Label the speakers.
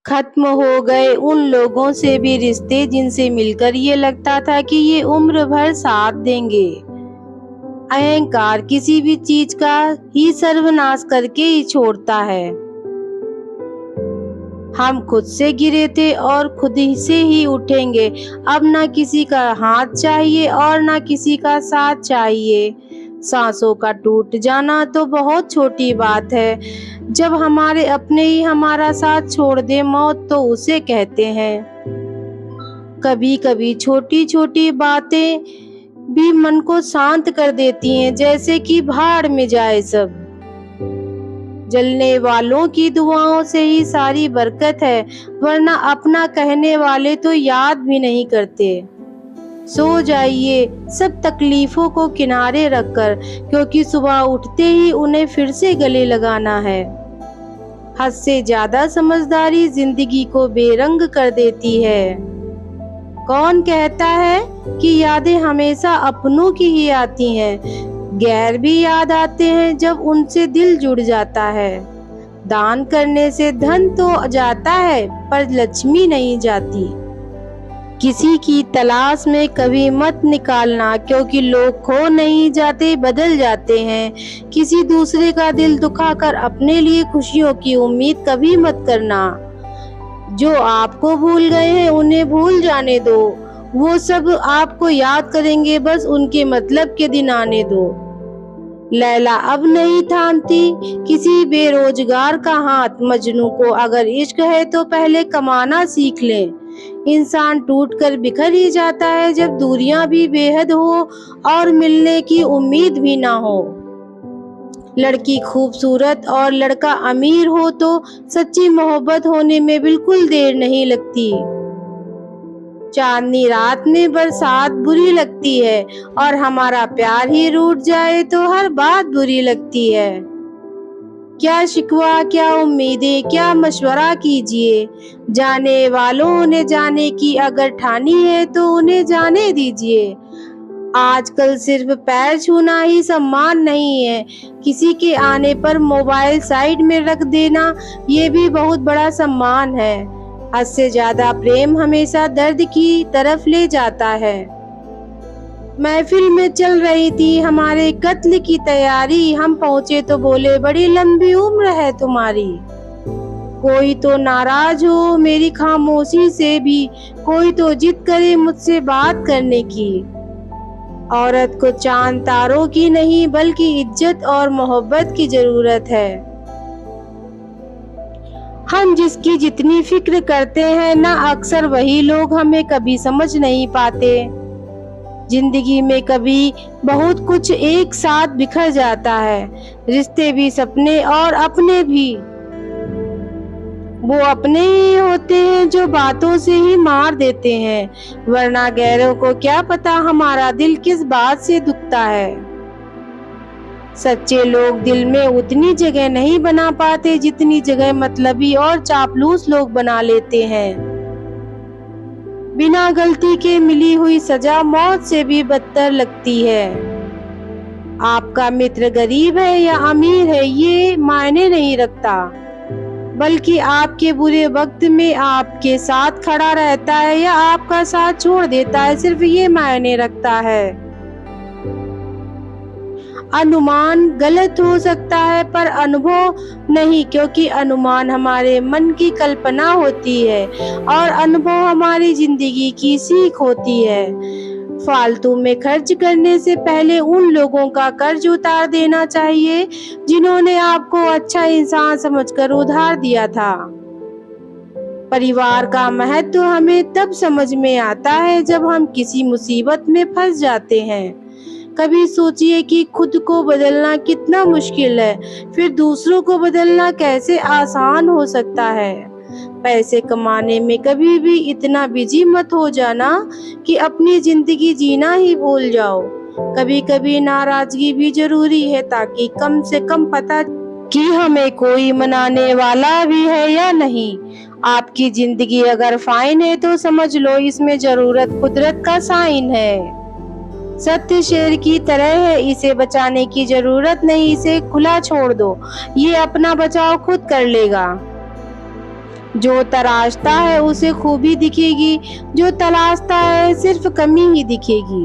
Speaker 1: खत्म हो गए उन लोगों से भी रिश्ते जिनसे मिलकर ये लगता था कि ये उम्र भर साथ देंगे। अहंकार किसी भी चीज का ही सर्वनाश करके ही छोड़ता है। हम खुद से गिरे थे और खुद ही से ही उठेंगे। अब ना किसी का हाथ चाहिए और ना किसी का साथ चाहिए। सांसों का टूट जाना तो बहुत छोटी बात है। जब हमारे अपने ही हमारा साथ छोड़ दे मौत तो उसे कहते हैं। कभी कभी छोटी छोटी बातें भी मन को शांत कर देती हैं, जैसे कि भाड़ में जाए सब। जलने वालों की दुआओं से ही सारी बरकत है, वरना अपना कहने वाले तो याद भी नहीं करते। सो जाइए सब तकलीफों को किनारे रखकर, क्योंकि सुबह उठते ही उन्हें फिर से गले लगाना है। हद से ज्यादा समझदारी जिंदगी को बेरंग कर देती है। कौन कहता है कि यादें हमेशा अपनों की ही आती हैं? गैर भी याद आते हैं जब उनसे दिल जुड़ जाता है। दान करने से धन तो जाता है पर लक्ष्मी नहीं जाती। किसी की तलाश में कभी मत निकालना, क्योंकि लोग खो नहीं जाते, बदल जाते हैं। किसी दूसरे का दिल दुखाकर अपने लिए खुशियों की उम्मीद कभी मत करना। जो आपको भूल गए हैं उन्हें भूल जाने दो, वो सब आपको याद करेंगे, बस उनके मतलब के दिन आने दो। लैला अब नहीं थामती किसी बेरोजगार का हाथ। मजनू को अगर इश्क है तो पहले कमाना सीख ले। इंसान टूट कर बिखर ही जाता है जब दूरियां भी बेहद हो और मिलने की उम्मीद भी ना हो। लड़की खूबसूरत और लड़का अमीर हो तो सच्ची मोहब्बत होने में बिल्कुल देर नहीं लगती। चांदनी रात में बरसात बुरी लगती है और हमारा प्यार ही रूठ जाए तो हर बात बुरी लगती है। क्या शिकवा, क्या उम्मीदें, क्या मशवरा कीजिए। जाने वालों ने जाने की अगर ठानी है तो उन्हें जाने दीजिए। आजकल सिर्फ पैर छूना ही सम्मान नहीं है, किसी के आने पर मोबाइल साइड में रख देना ये भी बहुत बड़ा सम्मान है। हद से ज्यादा प्रेम हमेशा दर्द की तरफ ले जाता है। महफिल में चल रही थी हमारे कत्ल की तैयारी, हम पहुंचे तो बोले बड़ी लंबी उम्र है तुम्हारी। कोई तो नाराज हो मेरी खामोशी से भी, कोई तो जिद करे मुझसे बात करने की। औरत को चांद तारों की नहीं बल्कि इज्जत और मोहब्बत की जरूरत है। हम जिसकी जितनी फिक्र करते हैं ना, अक्सर वही लोग हमें कभी समझ नहीं पाते। जिंदगी में कभी बहुत कुछ एक साथ बिखर जाता है, रिश्ते भी, सपने और अपने भी। वो अपने ही होते हैं जो बातों से ही मार देते हैं, वरना गैरों को क्या पता हमारा दिल किस बात से दुखता है। सच्चे लोग दिल में उतनी जगह नहीं बना पाते जितनी जगह मतलबी और चापलूस लोग बना लेते हैं। बिना गलती के मिली हुई सजा मौत से भी बदतर लगती है। आपका मित्र गरीब है या अमीर है ये मायने नहीं रखता, बल्कि आपके बुरे वक्त में आपके साथ खड़ा रहता है या आपका साथ छोड़ देता है, सिर्फ ये मायने रखता है। अनुमान गलत हो सकता है पर अनुभव नहीं, क्योंकि अनुमान हमारे मन की कल्पना होती है और अनुभव हमारी जिंदगी की सीख होती है। फालतू में खर्च करने से पहले उन लोगों का कर्ज उतार देना चाहिए जिन्होंने आपको अच्छा इंसान समझकर उधार दिया था। परिवार का महत्व हमें तब समझ में आता है जब हम किसी मुसीबत में फंस जाते हैं। कभी सोचिए कि खुद को बदलना कितना मुश्किल है, फिर दूसरों को बदलना कैसे आसान हो सकता है। पैसे कमाने में कभी भी इतना बिजी मत हो जाना कि अपनी जिंदगी जीना ही भूल जाओ। कभी कभी नाराजगी भी जरूरी है, ताकि कम से कम पता कि हमें कोई मनाने वाला भी है या नहीं। आपकी जिंदगी अगर फाइन है तो समझ लो इसमें जरूरत कुदरत का साइन है। सत्य शेर की तरह है, इसे बचाने की जरूरत नहीं, इसे खुला छोड़ दो, ये अपना बचाव खुद कर लेगा। जो तराशता है उसे खूबी दिखेगी, जो तलाशता है सिर्फ कमी ही दिखेगी।